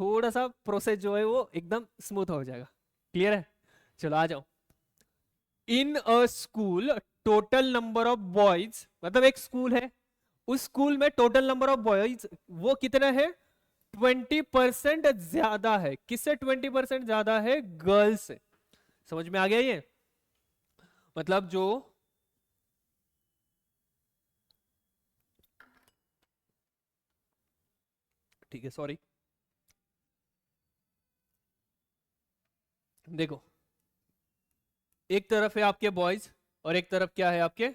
थोड़ा सा प्रोसेस जो है वो एकदम स्मूथ हो जाएगा। क्लियर है? चलो आ जाओ। In a school total number of boys, मतलब एक स्कूल है, उस स्कूल में टोटल नंबर ऑफ बॉयज वो कितना है? 20% ज्यादा है। किससे 20% ज्यादा है? गर्ल्स से। समझ में आ गया ये? मतलब जो ठीक है, सॉरी, देखो एक तरफ है आपके बॉयज और एक तरफ क्या है? आपके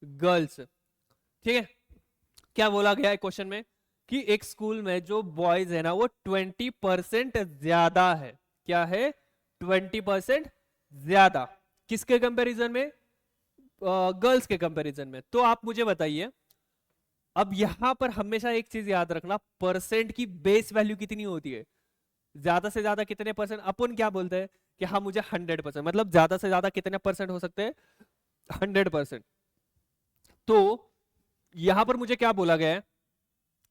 गर्ल्स, ठीक है। क्या बोला गया है क्वेश्चन में? कि एक स्कूल में जो बॉयज है ना वो 20% ज्यादा है। क्या है? 20% ज्यादा। किसके कंपैरिजन में? गर्ल्स के कंपैरिजन में। तो आप मुझे बताइए, अब यहां पर हमेशा एक चीज याद रखना, परसेंट की बेस वैल्यू कितनी होती है? ज्यादा से ज्यादा कितने परसेंट? अपन क्या बोलते हैं कि हाँ मुझे 100%, मतलब ज्यादा से ज्यादा कितने परसेंट हो सकते हैं? 100%। तो यहां पर मुझे क्या बोला गया है?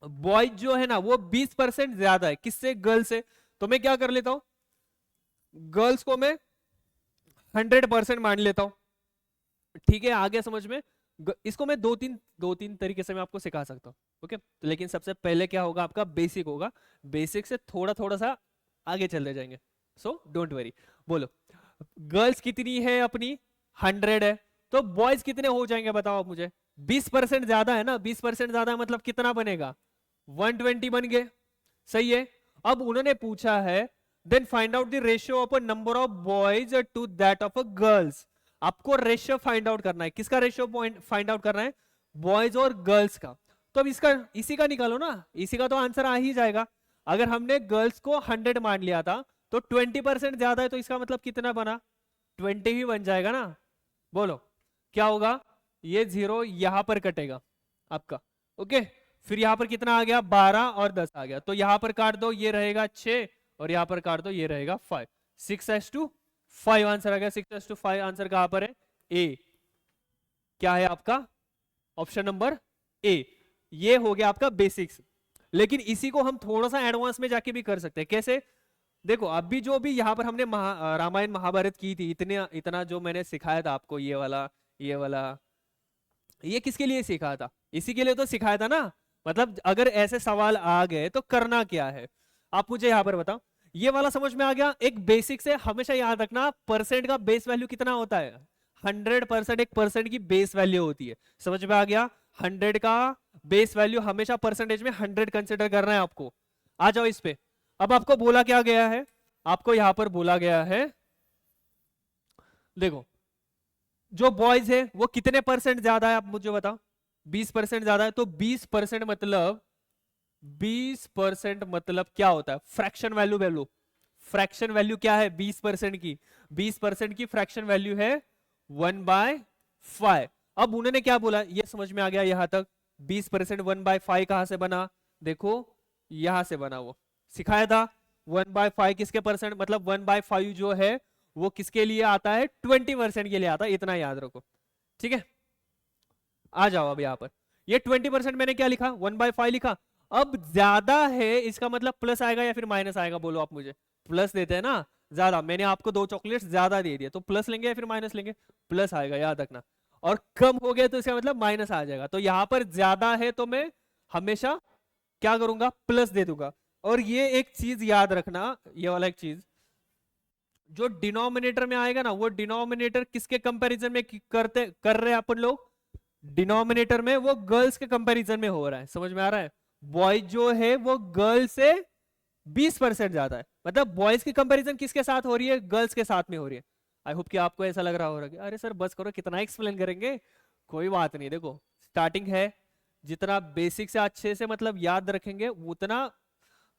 बॉयज जो है ना वो 20% ज्यादा है। किससे? गर्ल से। तो मैं क्या कर लेता हूं, गर्ल्स को मैं 100% मान लेता हूं, ठीक है। आगे समझ में? इसको मैं दो तीन तरीके से मैं आपको सिखा सकता हूँ, ओके। तो लेकिन सबसे पहले क्या होगा? आपका बेसिक होगा, बेसिक से थोड़ा थोड़ा सा आगे चलते जाएंगे। So don't worry. बोलो, गर्ल्स कितनी है अपनी? 100 है। तो बॉयज कितने हो जाएंगे बताओ आप मुझे? 20% ज्यादा है ना? 20% ज्यादा मतलब कितना बनेगा? 120 बन गए, सही है। अब उन्होंने पूछा है then find out the ratio of a number of boys to that of a girls. आपको रेशियो फाइंड आउट करना है। किसका रेशियो फाइंड आउट करना है? बॉयज और गर्ल्स का। तो अब इसका इसी का निकालो ना, इसी का तो आंसर आ ही जाएगा। अगर हमने गर्ल्स को 100 मान लिया था तो 20% ज्यादा है, तो इसका मतलब कितना बना? 20 ही बन जाएगा ना। बोलो क्या होगा? ये 0 यहां पर कटेगा आपका, ओके। फिर यहां पर कितना आ गया? 12 और 10 आ गया। तो यहां पर काट दो, ये रहेगा 6, और यहां पर काट दो, ये रहेगा 5। 6:5 आंसर आ गया। 6:5 आंसर कहां पर है? ए। क्या है आपका? Option number A. ये हो गया आपका बेसिक्स। लेकिन इसी को हम थोड़ा सा एडवांस में जाके भी कर सकते हैं। कैसे? देखो अभी जो भी यहाँ पर हमने रामायण महाभारत की थी, इतने इतना जो मैंने सिखाया था आपको, ये वाला ये किसके लिए सिखाया था? इसी के लिए तो सिखाया था ना। मतलब अगर ऐसे सवाल आ गए तो करना क्या है, आप मुझे यहाँ पर बताओ। ये वाला समझ में आ गया? एक बेसिक से हमेशा याद रखना, परसेंट का बेस वैल्यू कितना होता है? 100% एक परसेंट की बेस वैल्यू होती है। समझ में आ गया? 100 का बेस वैल्यू हमेशा परसेंटेज में 100 कंसिडर करना है आपको। आ जाओ इस पे। अब आपको बोला क्या गया है? आपको यहां पर बोला गया है, देखो जो बॉयज है वो कितने परसेंट ज्यादा है? आप मुझे बताओ। 20% ज्यादा है। तो 20% मतलब 20% मतलब क्या होता है? Fraction value. फ्रैक्शन वैल्यू क्या है 20% की? 20% की फ्रैक्शन वैल्यू है 1/5। अब उन्होंने क्या बोला ये समझ में आ गया यहां तक? 20% 1/5 कहां से बना? देखो यहां से बना, वो सिखाया था। 1/5 किसके परसेंट? मतलब 1/5 जो है वो किसके लिए आता है? 20% के लिए आता है, इतना याद रखो, ठीक है। आ जाओ अब यहां पर, ये 20% मैंने क्या लिखा? 1/5 लिखा। अब ज्यादा है इसका मतलब प्लस आएगा या फिर माइनस आएगा? बोलो आप मुझे। प्लस देते हैं ना ज्यादा। मैंने आपको 2 चॉकलेट्स ज्यादा दे दिया, तो प्लस लेंगे या फिर माइनस लेंगे? प्लस आएगा, याद रखना। और कम हो गया तो इसका मतलब माइनस आ जाएगा। तो यहां पर ज्यादा है तो मैं हमेशा क्या करूंगा? प्लस दे दूंगा। और ये एक चीज याद रखना, ये वाला एक चीज, जो डिनोमिनेटर में आएगा ना, वो डिनोमिनेटर किसके कंपैरिजन में कर रहे हैं अपन लोग? डिनोमिनेटर में वो गर्ल्स के कंपैरिजन में हो रहा है। समझ में आ रहा है? बॉयज जो है वो गर्ल्स से 20% ज्यादा है। मतलब बॉयज की कंपैरिजन किसके साथ हो रही है? गर्ल्स के साथ में हो रही है। आई होप कि आपको ऐसा लग रहा होगा कि अरे सर बस करो, कितना एक्सप्लेन करेंगे। कोई बात नहीं, देखो स्टार्टिंग है, जितना बेसिक से अच्छे से मतलब याद रखेंगे उतना।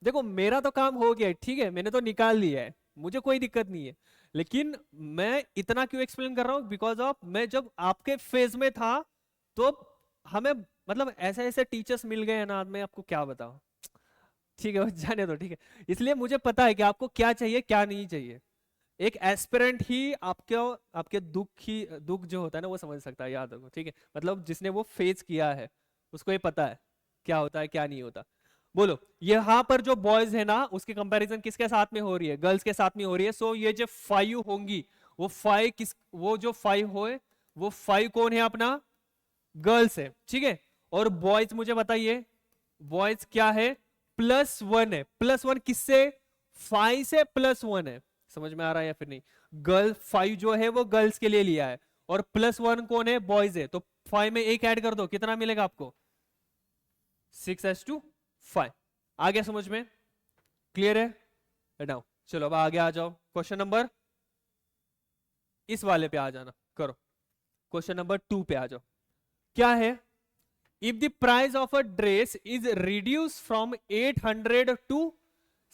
देखो मेरा तो काम हो गया है, ठीक है, मैंने तो निकाल लिया है, मुझे कोई दिक्कत नहीं है, लेकिन मैं इतना क्यों एक्सप्लेन कर रहा हूँ, बिकॉज ऑफ मैं जब आपके फेज में था तो हमें मतलब ऐसे ऐसे टीचर्स मिल गए हैं ना, मैं आपको क्या बताऊं। ठीक है, बस जाने दो, ठीक है। इसलिए मुझे पता है कि आपको क्या चाहिए क्या नहीं चाहिए। एक एस्पिरेंट ही आपके आपके दुख जो होता है ना वो समझ सकता है, याद रखो, ठीक है। मतलब जिसने वो फेस किया है उसको ये पता है क्या होता है क्या नहीं होता। बोलो, यहाँ पर जो बॉयज है ना उसकी कंपैरिजन किसके साथ में हो रही है, गर्ल्स के साथ में हो रही है। सो ये जो 5 होंगी वो 5 किस, वो जो 5 होए वो 5 कौन है अपना, गर्ल्स है, ठीक है। और बॉयज मुझे बताइए, बॉयज क्या है, +1 है। +1 किससे, 5 से +1 है। समझ में आ रहा है या फिर नहीं। गर्ल 5 जो है वो गर्ल्स के लिए लिया है और +1 कौन है, बॉयज है। तो 5 में एक ऐड कर दो, कितना मिलेगा आपको, 6:5। आ गया समझ में, क्लियर है नाउ। चलो अब आगे आ जाओ, क्वेश्चन नंबर इस वाले पे आ जाना, करो क्वेश्चन नंबर 2 पे आ जाओ। क्या है, if the price of a dress is reduce from 800 to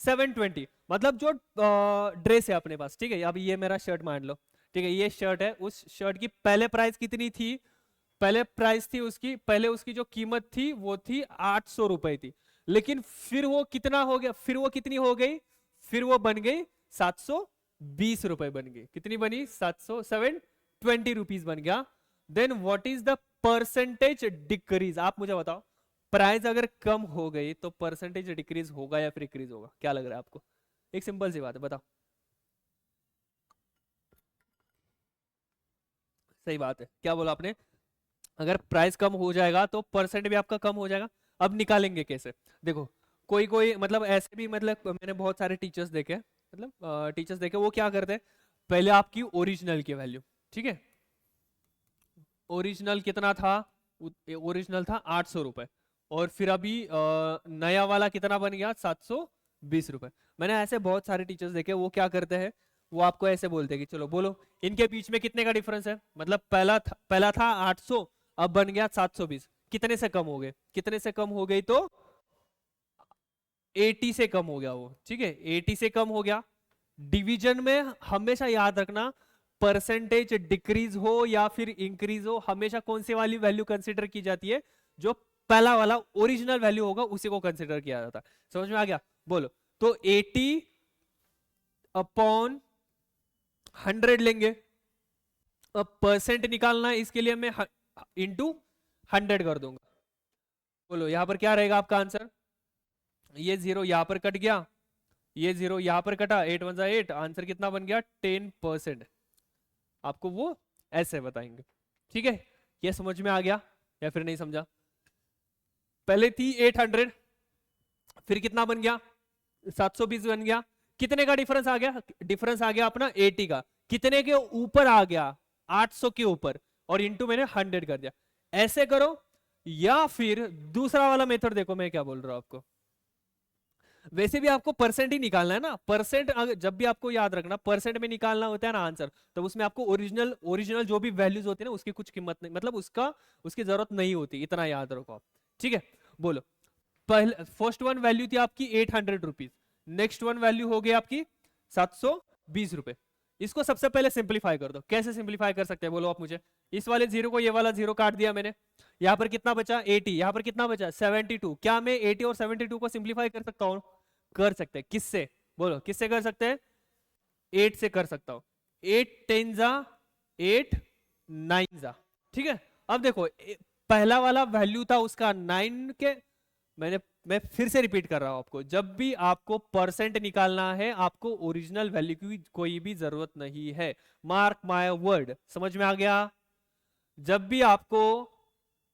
720, मतलब जो ड्रेस है अपने पास, ठीक है। अब ये मेरा शर्ट मान लो, ठीक है, ये शर्ट है। उस शर्ट की पहले प्राइस कितनी थी, पहले प्राइस थी उसकी, पहले उसकी जो कीमत थी वो थी 800 रुपए थी। लेकिन फिर वो कितना हो गया, फिर वो कितनी हो गई, फिर वो बन गई 720 रुपए बन गई। कितनी बनी, 720 रुपीज बन गया। Then what is the percentage decrease, आप मुझे बताओ। प्राइस अगर कम हो गई तो परसेंटेज डिक्रीज होगा या फिर इंक्रीज होगा, क्या लग रहा है आपको। एक सिंपल सी बात है, बताओ। सही बात है, क्या बोला आपने, अगर प्राइस कम हो जाएगा तो परसेंट भी आपका कम हो जाएगा। अब निकालेंगे कैसे, देखो। कोई कोई मतलब ऐसे भी, मतलब मैंने बहुत सारे टीचर्स देखे, मतलब टीचर्स देखे, वो क्या करते हैं, पहले आपकी ओरिजिनल की वैल्यू, ठीक है, ओरिजिनल कितना था, ओरिजिनल था 800 रुपए, और फिर अभी नया वाला कितना बन गया, 720 रुपए। मैंने ऐसे बहुत सारे टीचर्स देखे, वो क्या करते हैं, वो आपको ऐसे बोलते हैं कि चलो बोलो इनके बीच में कितने का डिफरेंस है, मतलब पहला था 800, अब बन गया 720, कितने से कम हो गए, कितने से कम हो गई, तो 80 से कम हो गया वो, ठीक है, 80 से कम हो गया। डिवीजन में हमेशा याद रखना, परसेंटेज डिक्रीज हो या फिर इंक्रीज हो, हमेशा कौन सी वाली वैल्यू कंसिडर की जाती है, जो पहला वाला ओरिजिनल वैल्यू होगा उसी को कंसिडर किया जाता है। समझ में आ गया, बोलो। तो 80/100 लेंगे। अब परसेंट निकालना है, इसके लिए मैं इंटू 100 कर दूंगा। बोलो यहां पर क्या रहेगा आपका आंसर, ये 0 यहां पर कट गया, ये 0 यहां पर कटा, 8 × 1 = 8, आंसर कितना बन गया, 10%। आपको वो ऐसे बताएंगे, ठीक है। ये समझ में आ गया या फिर नहीं समझा। पहले थी 800, फिर कितना बन गया, 720 बन गया। कितने का डिफरेंस आ गया, डिफरेंस आ गया अपना 80 का, कितने के ऊपर आ गया, 800 के ऊपर, और इंटू मैंने 100 कर दिया। ऐसे करो, या फिर दूसरा वाला मेथड देखो, मैं क्या बोल रहा हूं आपको। वैसे भी आपको परसेंट ही निकालना है ना, परसेंट जब भी आपको याद रखना परसेंट में निकालना होता है ना आंसर, तो उसमें आपको ओरिजिनल ओरिजिनल जो भी वैल्यूज होती है ना उसकी कुछ कीमत नहीं, मतलब उसकी जरूरत नहीं होती, इतना याद रखो आप, ठीक है। बोलो, पहले फर्स्ट वन वैल्यू थी आपकी 800 रुपीज, नेक्स्ट वन वैल्यू हो गई आपकी 720 रुपए। इसको सबसे पहले सिंप्लीफाई कर दो, कैसे सिंप्लीफाई कर सकते हैं बोलो आप मुझे। इस वाले जीरो को ये वाला जीरो काट दिया मैंने, यहां पर कितना बचा 80, यहां पर कितना बचा 72। क्या मैं 80 और 72 को सिंप्लीफाई कर सकता हूं, कर सकते हैं। किससे, बोलो किससे कर सकते हैं, 8 से कर सकता हूं। 8 10 जा 8 9 जा, ठीक है। अब देखो पहला वाला वैल्यू था उसका 9 के, मैं फिर से रिपीट कर रहा हूं आपको, जब भी आपको परसेंट निकालना है आपको ओरिजिनल वैल्यू की कोई भी जरूरत नहीं है, मार्क माय वर्ड, समझ में आ गया। जब भी आपको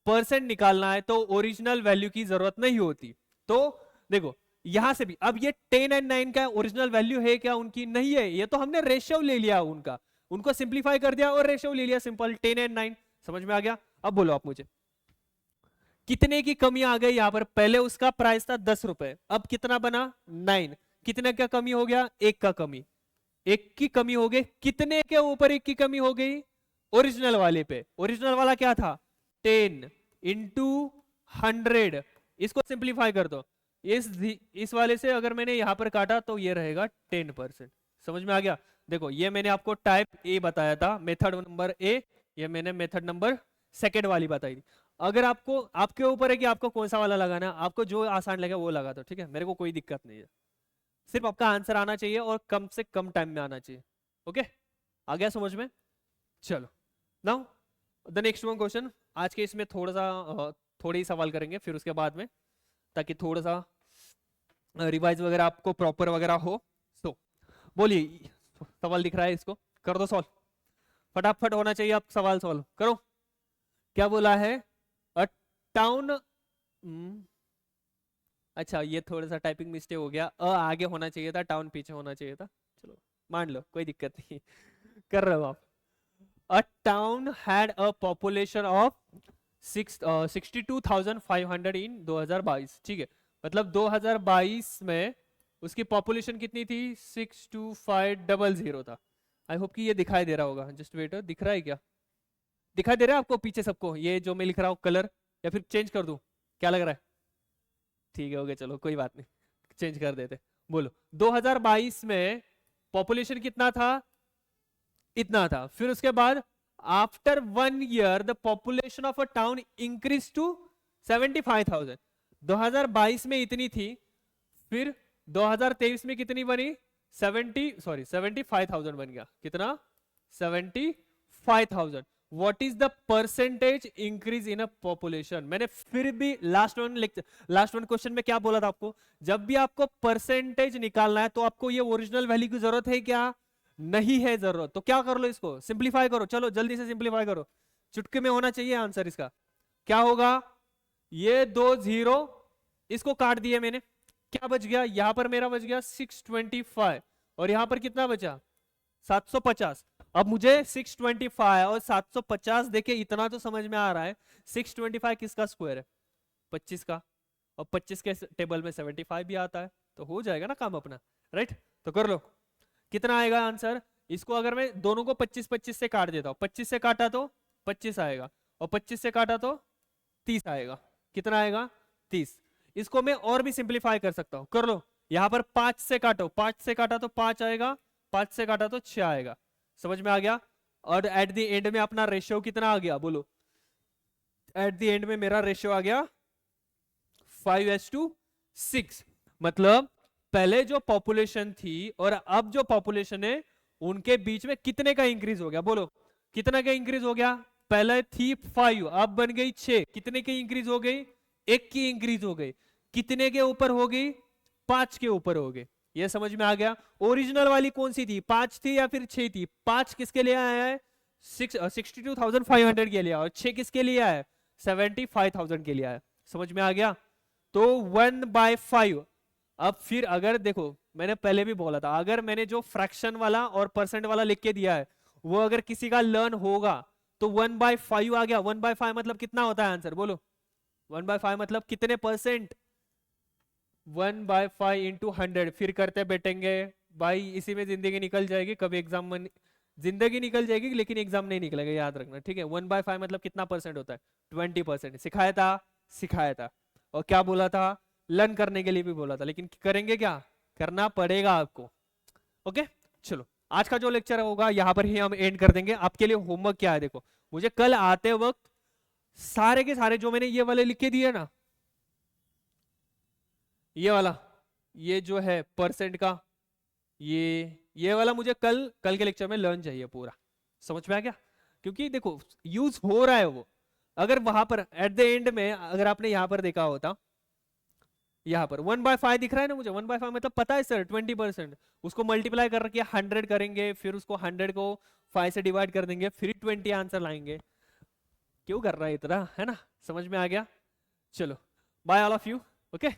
परसेंट निकालना है तो ओरिजिनल वैल्यू की जरूरत नहीं होती। तो देखो यहां से भी, अब ये 10 और 9 का ओरिजिनल वैल्यू है क्या, उनकी नहीं है, ये तो हमने रेशियो ले लिया उनका, उनको सिंप्लीफाई कर दिया और रेशियो ले लिया, सिंपल 10 और 9। समझ में आ गया। अब बोलो आप मुझे, कितने की कमी आ गई यहां पर, पहले उसका प्राइस था 10 रुपए, अब कितना बना 9, कितने का कमी हो गया, एक का कमी, एक की कमी हो गई, कितने के ऊपर एक की कमी हो गई, ओरिजिनल वाले पे। ओरिजिनल वाला क्या था 10 इंटू 100, इसको सिंप्लीफाई कर दो। इस वाले से अगर मैंने यहां पर काटा तो ये रहेगा 10%। समझ में आ गया? देखो ये मैंने आपको टाइप ए बताया था, मेथड नंबर ए, ये मैंने मेथड नंबर सेकेंड वाली बताई थी। अगर आपको, आपके ऊपर है कि आपको कौन सा वाला लगाना है, आपको जो आसान लगे वो लगा दो, ठीक है, मेरे को कोई दिक्कत नहीं है, सिर्फ आपका आंसर आना चाहिए और कम से कम टाइम में आना चाहिए। ओके, आ गया समझ में? चलो now the next one question. आज के इसमें थोड़ा सा थोड़े ही सवाल करेंगे फिर उसके बाद में, ताकि थोड़ा सा रिवाइज वगैरह आपको प्रॉपर वगैरह हो। तो बोलिए, सवाल दिख रहा है, इसको कर दो सॉल्व, फटाफट होना चाहिए, आप सवाल सॉल्व करो। क्या बोला है? अ टाउन, अच्छा ये थोड़ा सा टाइपिंग मिस्टेक हो गया, आगे होना चाहिए था, टाउन पीछे होना चाहिए था, चलो मान लो कोई दिक्कत नहीं कर रहे हो आप। अ town had a population of 62,500 इन 2022, ठीक है, मतलब 2022 में उसकी पॉपुलेशन कितनी थी? 62500 था। आई होप कि ये दिखाई दे रहा होगा, जस्ट वेट, दिख रहा है क्या? दिखाई दे रहा है आपको पीछे सबको ये जो मैं लिख रहा हूँ कलर, या फिर चेंज कर दूं? क्या लग रहा है? ठीक है, ओके चलो कोई बात नहीं, चेंज कर देते। बोलो 2022 में पॉपुलेशन कितना था? इतना था। फिर उसके बाद after 1 year the population of a town increase to 75,000। 2022 में इतनी थी, फिर 2023 में कितनी बनी? 75,000 बन गया। कितना? 75,000। What is the percentage increase in a population? मैंने फिर भी लास्ट वन क्वेश्चन में क्या बोला था आपको? जब भी आपको परसेंटेज निकालना है तो आपको ये ओरिजिनल वैल्यू की जरूरत है क्या? नहीं है जरूरत। तो क्या कर लो, इसको सिंप्लीफाई करो, चलो जल्दी से सिंप्लीफाई करो, चुटकी में होना चाहिए आंसर इसका। क्या होगा? ये 2 0, इसको काट दिए मैंने, क्या बच गया? यहां पर मेरा बच गया 625, और यहां पर कितना बचा? 750। अब मुझे 625 और 750 देखे इतना तो समझ में आ रहा है, 625 किसका स्क्वायर है? 25 का, और 25 के टेबल में 75 भी आता है, तो हो जाएगा ना काम अपना, राइट? तो कर लो, कितना आएगा आंसर? इसको अगर मैं दोनों को 25-25 से काट देता हूं, 25 से काटा तो 25 आएगा, और 25 से काटा तो 30 आएगा। कितना आएगा? 30। इसको मैं और भी सिंप्लीफाई कर सकता हूं, कर लो। यहां पर 5 से काटो, 5 से काटा तो 5 आएगा, 5 से काटा तो 6 आएगा। समझ में आ गया? और एट द एंड में अपना रेशियो कितना आ गया? बोलो, एट द एंड में मेरा रेशियो आ गया 5:6। मतलब पहले जो पॉपुलेशन थी और अब जो पॉपुलेशन है, उनके बीच में कितने का इंक्रीज हो गया? बोलो, कितना का इंक्रीज हो गया? पहले थी 5, अब बन गई 6। कितने की इंक्रीज हो गई? 1 की इंक्रीज हो गई। कितने के ऊपर हो गई? 5 के ऊपर हो गई। ये समझ में आ गया? ओरिजिनल वाली कौन सी थी? 5 थी या फिर 6 थी? 5 किसके लिए आया है? 62,500 के लिए, और 6 किसके लिए आया है? 75,000 के लिए आया। समझ में आ गया? तो 1/5। अब फिर अगर देखो, मैंने पहले भी बोला था, अगर मैंने जो फ्रैक्शन वाला और परसेंट वाला लिख के दिया है वो अगर किसी का लर्न होगा तो 1/5 आ गया। 1/5 मतलब कितना होता है आंसर? बोलो, 1/5 मतलब कितने परसेंट? 1/5 इंटू 100। फिर करते बैठेंगे भाई, इसी में जिंदगी निकल जाएगी, कभी एग्जाम में जिंदगी निकल जाएगी लेकिन एग्जाम नहीं निकलेगा, याद रखना, ठीक है? 1/5 मतलब कितना परसेंट होता है? 20%। सिखाया था, सिखाया था। और क्या बोला था? लर्न करने के लिए भी बोला था, लेकिन करेंगे क्या? करना पड़ेगा आपको। ओके, चलो आज का जो लेक्चर होगा यहाँ पर ही हम एंड कर देंगे। आपके लिए होमवर्क क्या है? देखो, मुझे कल आते वक्त सारे के सारे जो मैंने ये वाले लिख के दिए ना, ये वाला, ये जो है परसेंट का, ये वाला मुझे कल के लेक्चर में लर्न चाहिए पूरा। समझ में आ गया? क्योंकि देखो यूज हो रहा है वो। अगर वहां पर एट द एंड में अगर आपने यहां पर देखा होता, यहाँ पर 1/5 दिख रहा है ना मुझे, 1/5 मतलब पता है सर 20%। उसको मल्टीप्लाई कर के 100 करेंगे, फिर उसको 100 को 5 से डिवाइड कर देंगे, फिर 20 आंसर लाएंगे। क्यों कर रहा है इतना, है ना? समझ में आ गया? चलो bye all of you. Okay.